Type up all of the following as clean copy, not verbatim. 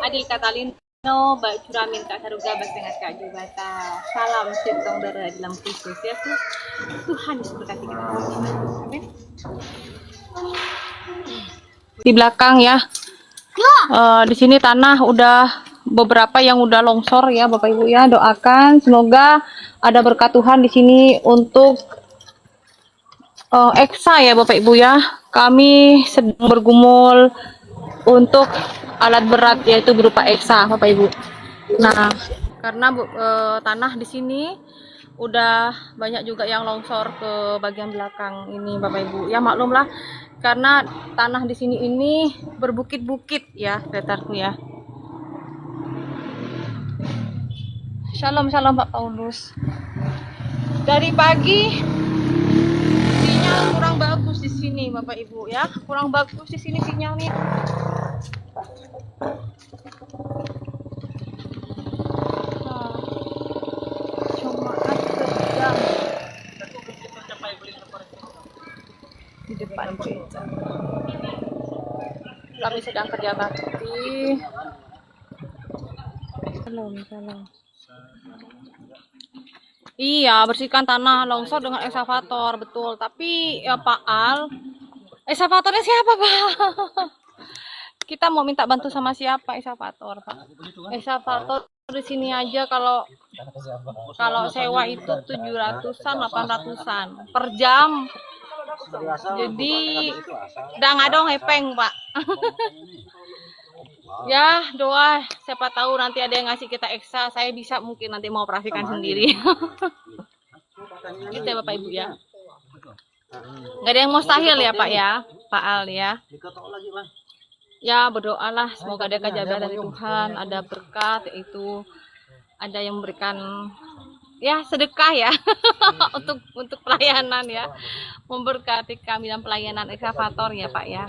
Adil Katalino, Mbak Curamin Kak Saruga, Basengat Kak Jubata. Salam sintong darah dalam Kristus Yesus. Tuhan Yesus berkati kita. Amin. Di belakang ya. Di sini tanah udah beberapa yang udah longsor ya Bapak Ibu ya. Doakan semoga ada berkat Tuhan di sini untuk Eksa ya Bapak Ibu ya. Kami sedang bergumul untuk alat berat yaitu berupa Eksa Bapak Ibu. Nah, karena tanah di sini udah banyak juga yang longsor ke bagian belakang ini Bapak Ibu. Ya maklumlah karena tanah di sini ini berbukit-bukit ya, retarku ya. Shalom shalom Pak Paulus. Dari pagi sinyal kurang bagus di sini Bapak Ibu ya. Kurang bagus di sini sinyalnya. Di depan gereja kami sedang kerja bakti. Salam. Iya, bersihkan tanah longsor dengan ekskavator, betul. Tapi ya Pak Al, ekskavatornya siapa Pak? Kita mau minta bantu sama siapa ekskavator Pak? Ekskavator di sini aja kalau sewa itu 700-an 800-an per jam. Jadi udah nggak dong hepeng Pak. Ya doa siapa tahu nanti ada yang ngasih kita eksa, saya bisa mungkin nanti mau operasikan sendiri. Gitu ya Bapak Ibu ya. Nggak ada yang mustahil ya Pak ya, Pak Al ya. Ya berdoalah semoga ada keajaiban dari Tuhan, ada berkat yaitu ada yang memberikan ya sedekah ya untuk pelayanan ya, memberkati kami dan pelayanan ekskavator ya Pak ya.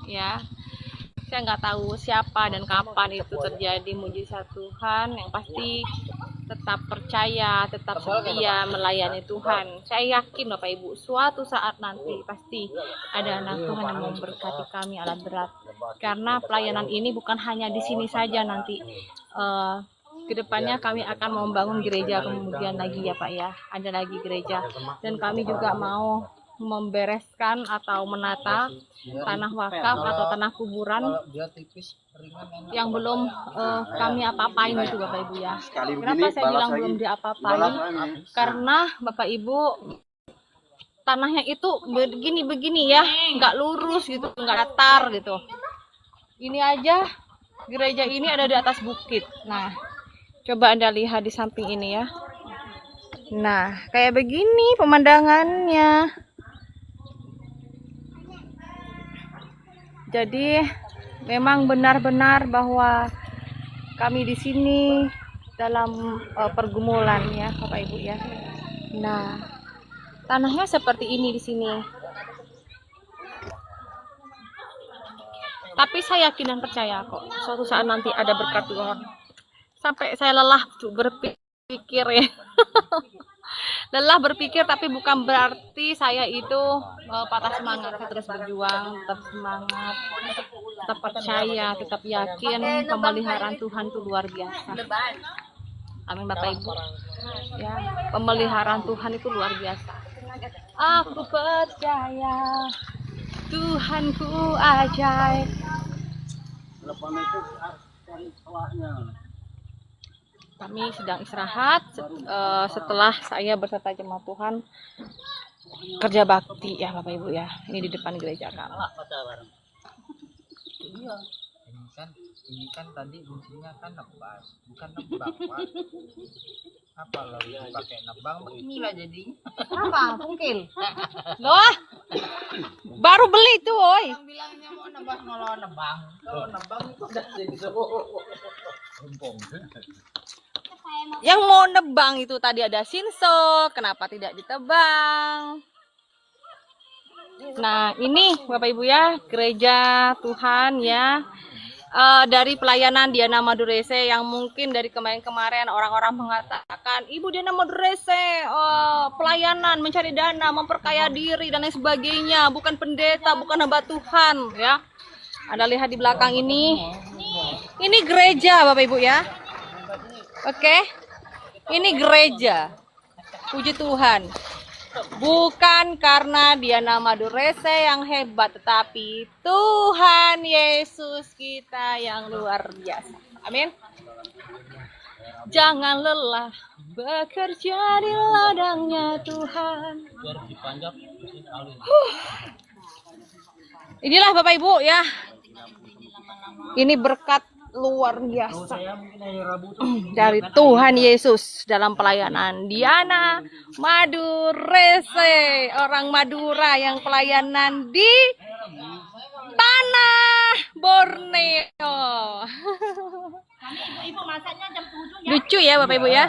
Ya, saya nggak tahu siapa dan kapan itu terjadi mujizat Tuhan, yang pasti tetap percaya, tetap setia melayani Tuhan. Saya yakin Bapak Ibu suatu saat nanti pasti ada anak Tuhan yang memberkati kami alat berat, karena pelayanan ini bukan hanya di sini saja nanti. Kedepannya kami akan membangun gereja kemudian lagi ya Pak ya, ada lagi gereja, dan kami juga mau membereskan atau menata tanah wakaf atau tanah kuburan yang belum kami apa-apain itu Bapak Ibu ya. Kenapa saya bilang belum diapa-apain? Karena Bapak Ibu tanahnya itu begini ya, nggak lurus gitu, nggak datar gitu. Ini aja gereja ini ada di atas bukit. Nah, coba Anda lihat di samping ini ya. Nah, kayak begini pemandangannya. Jadi memang benar-benar bahwa kami di sini dalam pergumulan ya Bapak Ibu ya. Nah, tanahnya seperti ini di sini. Tapi saya yakin dan percaya kok suatu saat nanti ada berkat Tuhan. Sampai saya lelah berpikir ya. Lelah berpikir, tapi bukan berarti saya itu patah semangat. Saya terus berjuang, tetap semangat, tetap percaya, tetap yakin pemeliharaan Tuhan itu luar biasa. Amin Bapak Ibu ya, pemeliharaan Tuhan itu luar biasa. Aku percaya Tuhanku ajaib. Kami sedang istirahat setelah saya berserta jemaat Tuhan kerja bakti ya Bapak Ibu ya. Ini di depan gereja kami. Ini kan tadi fungsinya kan nebas, bukan nebak Pak. Apa lagi pakai nebang beginilah jadi. Apa? Pungkil. Loh. Baru beli tuh, oi. Yang bilangnya mau nebas malah nebang. Kalau nebang itu udah jadi rempong. Yang mau nebang itu tadi ada sinso, kenapa tidak ditebang? Nah, ini Bapak Ibu ya, gereja Tuhan ya. Dari pelayanan Diana Madurese yang mungkin dari kemarin-kemarin orang-orang mengatakan Ibu Diana Madurese pelayanan mencari dana, memperkaya diri dan lain sebagainya, bukan pendeta, bukan hamba Tuhan ya. Anda lihat di belakang ini Ini gereja Bapak Ibu ya. Oke. Ini gereja. Puji Tuhan. Bukan karena Diana Madurese yang hebat, tetapi Tuhan Yesus kita yang luar biasa. Amin. Jangan lelah bekerja di ladangnya Tuhan. Inilah Bapak Ibu ya. Ini berkat luar biasa dari Tuhan Yesus dalam pelayanan Diana Madurese, orang Madura yang pelayanan di tanah Borneo. Ibu masaknya jam 7 ya. Lucu ya Bapak Ibu ya,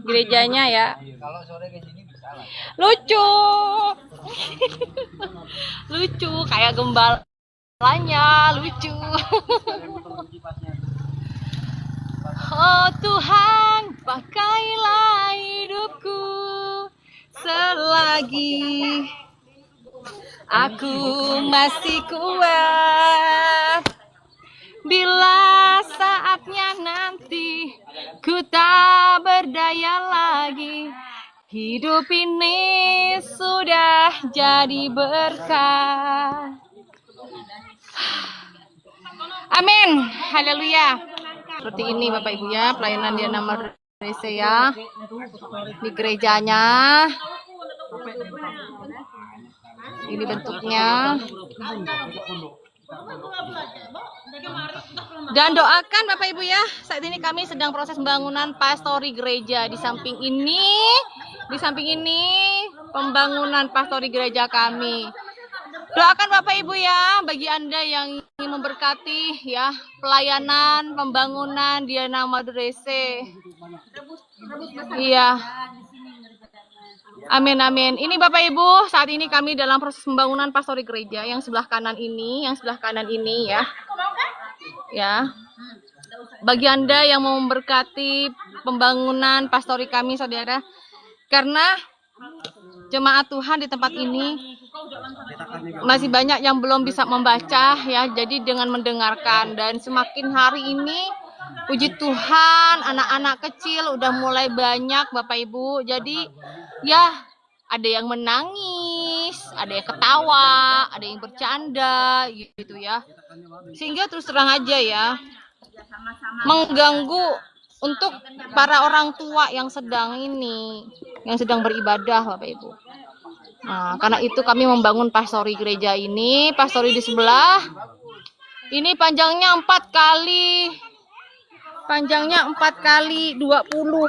gerejanya ya. Kalau sore ke sini bisa lah. Lucu. Lucu kayak gembalanya, lucu. Oh Tuhan, pakailah hidupku selagi aku masih kuat. Bila saatnya nanti ku tak berdaya lagi, hidup ini sudah jadi berkah. Amin. Haleluya. Seperti ini Bapak Ibu ya, pelayanan Diana Madurese ya. Di gerejanya. Ini bentuknya. Dan doakan Bapak Ibu ya, saat ini kami sedang proses pembangunan pastori gereja. Di samping ini pembangunan pastori gereja kami. Doakan Bapak Ibu ya, bagi Anda yang ingin memberkati ya pelayanan pembangunan Diana Madurese. Iya. Amin amin. Ini Bapak Ibu, saat ini kami dalam proses pembangunan pastori gereja yang sebelah kanan ini, ya. Ya. Bagi Anda yang mau memberkati pembangunan pastori kami Saudara, karena jemaat Tuhan di tempat ini masih banyak yang belum bisa membaca ya, jadi dengan mendengarkan, dan semakin hari ini puji Tuhan anak-anak kecil udah mulai banyak Bapak Ibu. Jadi ya ada yang menangis, ada yang ketawa, ada yang bercanda gitu ya, sehingga terus terang aja ya mengganggu untuk para orang tua yang sedang beribadah Bapak Ibu. Nah, karena itu kami membangun pastori gereja ini, pastori di sebelah. Ini panjangnya 4 kali 20.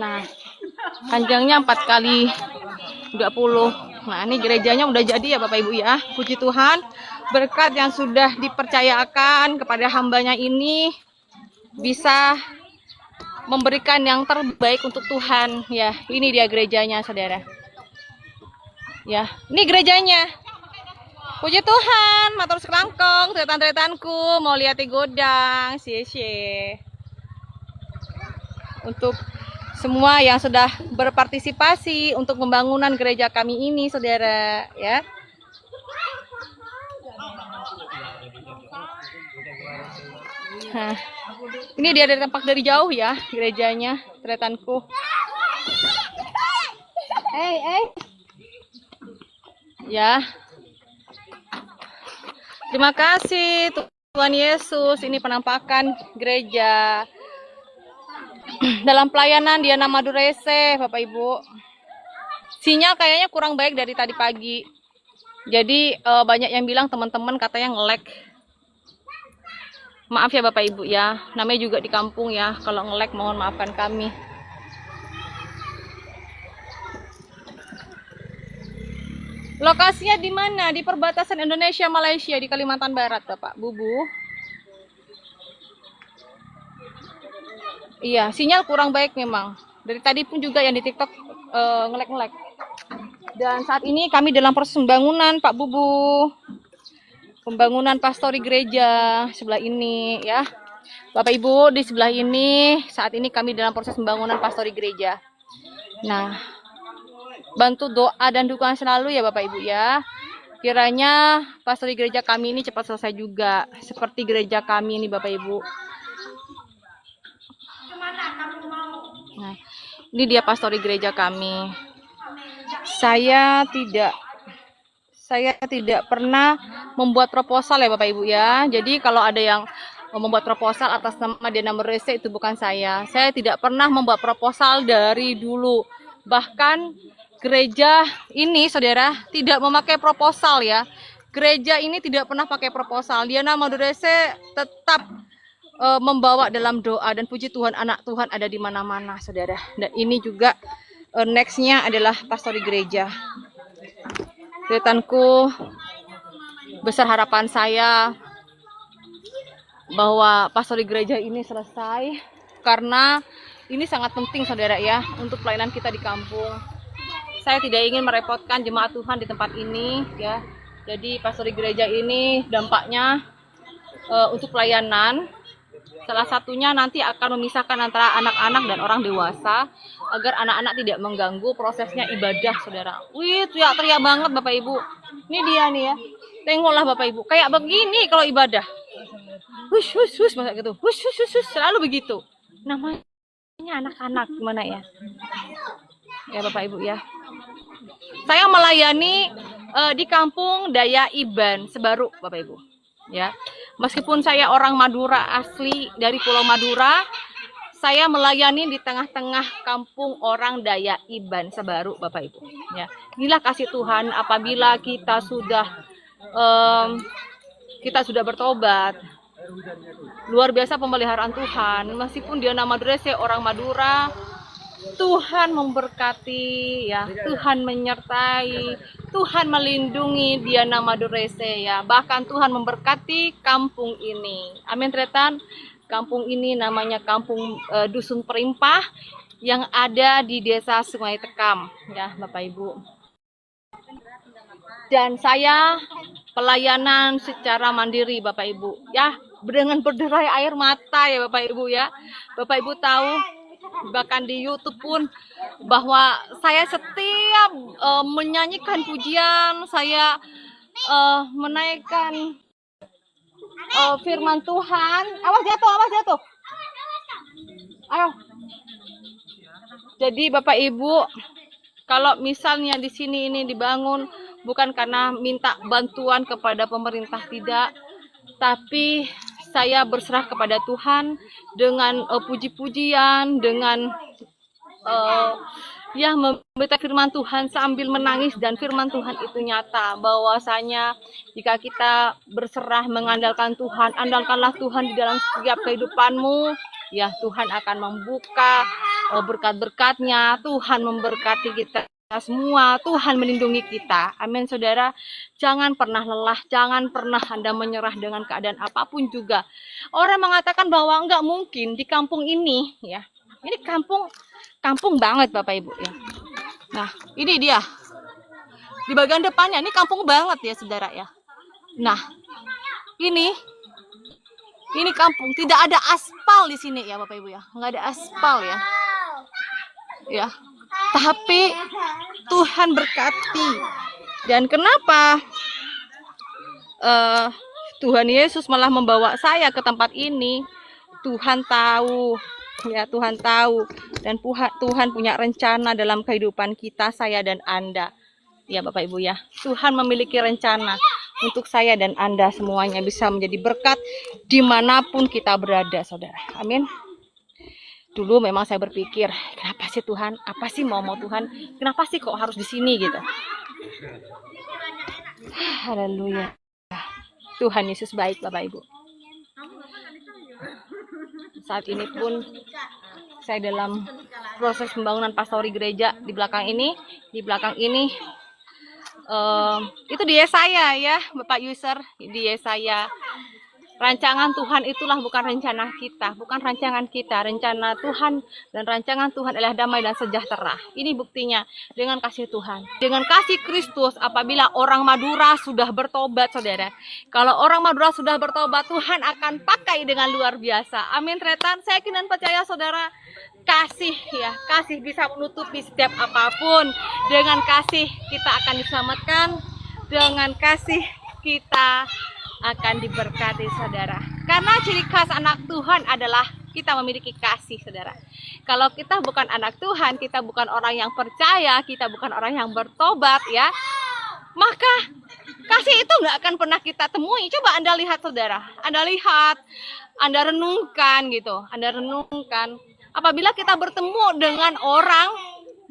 Nah, panjangnya 4 kali 20. Nah, ini gerejanya udah jadi ya Bapak Ibu ya. Puji Tuhan, berkat yang sudah dipercayakan kepada hambanya ini bisa memberikan yang terbaik untuk Tuhan ya. Ini dia gerejanya Saudara ya, ini gerejanya. Puji Tuhan, matur sekelangkong tretan-tretanku mau lihat di godang cie-cie. Untuk semua yang sudah berpartisipasi untuk pembangunan gereja kami ini Saudara ya. Nah, ini dia dari tampak dari jauh ya gerejanya, tretanku. Ya. Terima kasih Tuhan Yesus. Ini penampakan gereja dalam pelayanan Diana Madurese Bapak Ibu. Sinyal kayaknya kurang baik dari tadi pagi. Jadi banyak yang bilang teman-teman katanya nge-lag. Maaf ya Bapak Ibu ya, namanya juga di kampung ya, kalau nge-lag mohon maafkan kami. Lokasinya di mana? Di perbatasan Indonesia Malaysia di Kalimantan Barat Bapak Bubu. Iya, sinyal kurang baik memang. Dari tadi pun juga yang di TikTok nge-lag. Dan saat ini kami dalam proses pembangunan Pak Bubu. Pembangunan pastori gereja sebelah ini ya. Bapak Ibu di sebelah ini, saat ini kami dalam proses pembangunan pastori gereja. Nah, bantu doa dan dukungan selalu ya Bapak Ibu ya. Kiranya pastori gereja kami ini cepat selesai juga, seperti gereja kami ini Bapak Ibu. Nah, ini dia pastori gereja kami. Saya tidak pernah membuat proposal ya Bapak Ibu ya. Jadi kalau ada yang membuat proposal atas nama Diana Merese, itu bukan saya. Saya tidak pernah membuat proposal dari dulu. Bahkan gereja ini saudara tidak memakai proposal ya. Gereja ini tidak pernah pakai proposal. Diana Merese tetap membawa dalam doa, dan puji Tuhan anak Tuhan ada di mana-mana saudara. Dan ini juga nextnya adalah pastori gereja. Kelihatanku besar harapan saya bahwa pastori gereja ini selesai, karena ini sangat penting saudara ya untuk pelayanan kita di kampung. Saya tidak ingin merepotkan jemaat Tuhan di tempat ini ya. Jadi pastori gereja ini dampaknya untuk pelayanan, salah satunya nanti akan memisahkan antara anak-anak dan orang dewasa, agar anak-anak tidak mengganggu prosesnya ibadah saudara. Wih, teriak-teriak banget Bapak Ibu. Ini dia nih ya. Tengoklah Bapak Ibu, kayak begini kalau ibadah. Hush, hush, hush, masa gitu. Hush, hush, hush, hush, selalu begitu. Namanya anak-anak gimana ya? Ya Bapak Ibu ya. Saya melayani di kampung Daya Iban Sebaru Bapak Ibu. Ya. Meskipun saya orang Madura asli dari Pulau Madura, saya melayani di tengah-tengah kampung orang Daya Iban Sebaru Bapak Ibu. Ya. Inilah kasih Tuhan apabila kita sudah bertobat. Luar biasa pemeliharaan Tuhan. Meskipun dia nama Merese orang Madura, Tuhan memberkati ya, Tuhan menyertai, Tuhan melindungi dia nama Merese ya. Bahkan Tuhan memberkati kampung ini. Amin tretan. Kampung ini namanya Kampung Dusun Perimpah yang ada di Desa Sungai Tekam ya Bapak Ibu. Dan saya pelayanan secara mandiri Bapak Ibu ya, dengan berderai air mata ya Bapak Ibu ya. Bapak Ibu tahu, bahkan di YouTube pun, bahwa saya setiap menyanyikan pujian, saya menaikkan firman Tuhan. Awas jatuh. Ayo. Jadi Bapak Ibu, kalau misalnya di sini ini dibangun bukan karena minta bantuan kepada pemerintah, tidak, tapi saya berserah kepada Tuhan dengan puji-pujian, dengan ya membaca firman Tuhan sambil menangis, dan firman Tuhan itu nyata bahwasanya jika kita berserah mengandalkan Tuhan, andalkanlah Tuhan di dalam setiap kehidupanmu, ya Tuhan akan membuka berkat-berkatnya, Tuhan memberkati kita semua, Tuhan melindungi kita. Amin saudara. Jangan pernah lelah, jangan pernah Anda menyerah dengan keadaan apapun juga. Orang mengatakan bahwa enggak mungkin di kampung ini ya. Ini kampung banget Bapak Ibu ya. Nah, ini dia. Di bagian depannya ini kampung banget ya saudara ya. Nah, ini kampung, tidak ada aspal di sini ya Bapak Ibu ya. Enggak ada aspal ya. Ya. Tapi Tuhan berkati. Dan kenapa Tuhan Yesus malah membawa saya ke tempat ini? Tuhan tahu, ya Tuhan tahu, dan Tuhan punya rencana dalam kehidupan kita, saya dan Anda. Ya Bapak Ibu ya, Tuhan memiliki rencana untuk saya dan Anda semuanya bisa menjadi berkat dimanapun kita berada, saudara. Amin. Dulu memang saya berpikir, kenapa sih Tuhan? Apa sih mau Tuhan? Kenapa sih kok harus di sini gitu? Haleluya. Tuhan Yesus baik Bapak Ibu. Saat ini pun saya dalam proses pembangunan pastori gereja di belakang ini. Itu di Yesaya ya Bapak user, di Yesaya. Rancangan Tuhan itulah bukan rencana kita, bukan rancangan kita. Rencana Tuhan dan rancangan Tuhan adalah damai dan sejahtera. Ini buktinya dengan kasih Tuhan, dengan kasih Kristus. Apabila orang Madura sudah bertobat, saudara, kalau orang Madura sudah bertobat, Tuhan akan pakai dengan luar biasa. Amin retan. Saya yakin dan percaya saudara, kasih bisa menutupi setiap apapun. Dengan kasih kita akan diselamatkan. dengan kasih kita akan diberkati, saudara. Karena ciri khas anak Tuhan adalah kita memiliki kasih, saudara. Kalau kita bukan anak Tuhan, kita bukan orang yang percaya, kita bukan orang yang bertobat, ya, maka kasih itu nggak akan pernah kita temui. Coba Anda lihat, saudara. Anda lihat, Anda renungkan gitu. Anda renungkan. Apabila kita bertemu dengan orang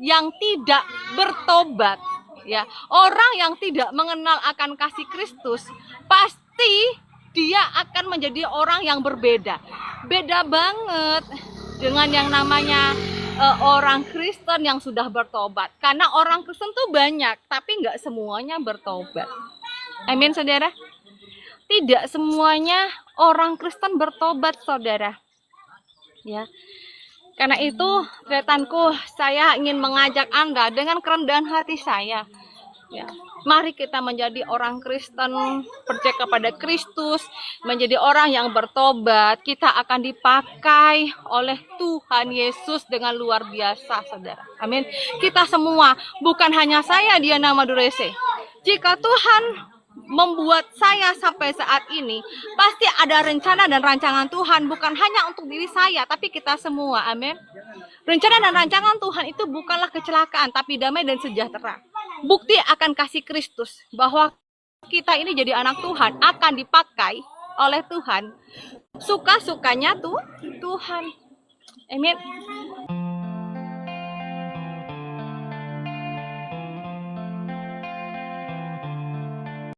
yang tidak bertobat, ya, orang yang tidak mengenal akan kasih Kristus, pasti dia akan menjadi orang yang berbeda. Beda banget dengan yang namanya orang Kristen yang sudah bertobat. Karena orang Kristen tuh banyak, tapi nggak semuanya bertobat. Amin, saudara. Tidak semuanya orang Kristen bertobat, saudara. Ya. Karena itu, rekanku, saya ingin mengajak Anda dengan kerendahan hati saya. Ya, mari kita menjadi orang Kristen, percaya kepada Kristus, menjadi orang yang bertobat. Kita akan dipakai oleh Tuhan Yesus dengan luar biasa, saudara. Amin. Kita semua, bukan hanya saya, Diana Madurese. Jika Tuhan membuat saya sampai saat ini, pasti ada rencana dan rancangan Tuhan, bukan hanya untuk diri saya, tapi kita semua. Amin. Rencana dan rancangan Tuhan itu bukanlah kecelakaan, tapi damai dan sejahtera. Bukti akan kasih Kristus bahwa kita ini jadi anak Tuhan, akan dipakai oleh Tuhan. Suka-sukanya tuh Tuhan. Amin.